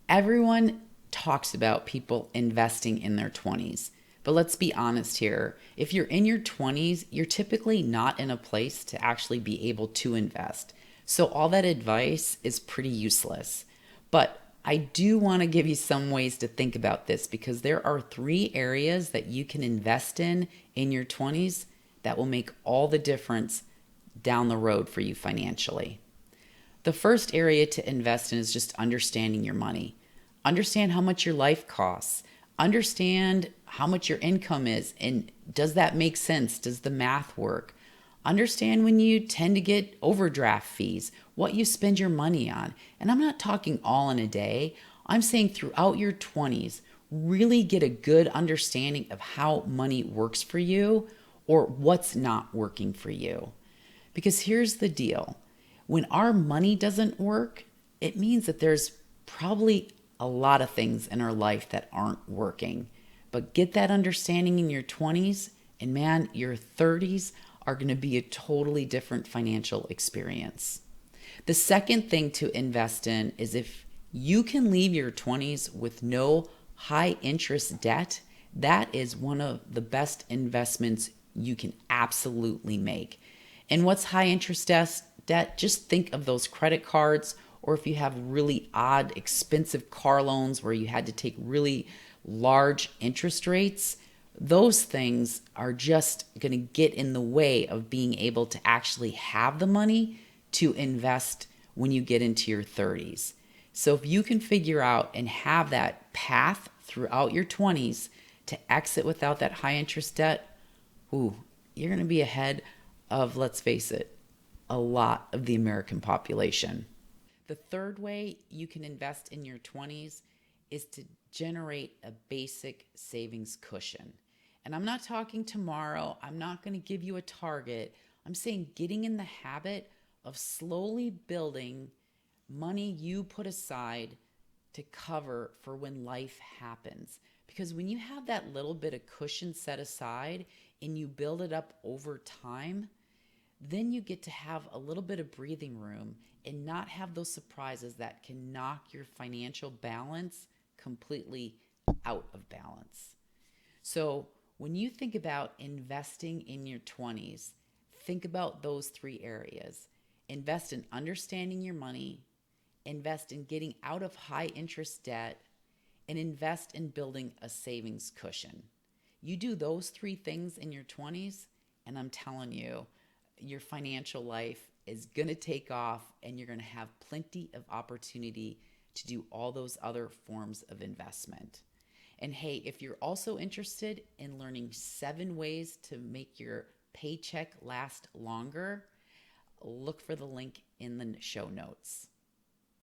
Everyone talks about people investing in their 20s. But let's be honest here. If you're in your 20s, you're typically not in a place to actually be able to invest. So all that advice is pretty useless. But I do want to give you some ways to think about this because there are three areas that you can invest in your 20s that will make all the difference down the road for you financially. The first area to invest in is just understanding your money. Understand how much your life costs. Understand how much your income is. And does that make sense? Does the math work? Understand when you tend to get overdraft fees, what you spend your money on. And I'm not talking all in a day. I'm saying throughout your 20s, really get a good understanding of how money works for you or what's not working for you. Because here's the deal, when our money doesn't work, it means that there's probably a lot of things in our life that aren't working. But get that understanding in your 20s, and man, your 30s are going to be a totally different financial experience. The second thing to invest in is if you can leave your 20s with no high interest debt, that is one of the best investments you can absolutely make. And what's high interest debt? Just think of those credit cards, or if you have really odd, expensive car loans where you had to take really large interest rates, those things are just going to get in the way of being able to actually have the money to invest when you get into your 30s. So if you can figure out and have that path throughout your 20s to exit without that high interest debt, ooh, you're going to be ahead of, let's face it, a lot of the American population. The third way you can invest in your 20s is to generate a basic savings cushion. And I'm not talking tomorrow, I'm not going to give you a target. I'm saying getting in the habit of slowly building money you put aside to cover for when life happens. Because when you have that little bit of cushion set aside and you build it up over time, then you get to have a little bit of breathing room and not have those surprises that can knock your financial balance completely out of balance. So, when you think about investing in your 20s, think about those three areas. Invest in understanding your money, invest in getting out of high interest debt, and invest in building a savings cushion. You do those three things in your 20s, and I'm telling you, your financial life is going to take off and you're going to have plenty of opportunity to do all those other forms of investment. And hey, if you're also interested in learning 7 ways to make your paycheck last longer, look for the link in the show notes.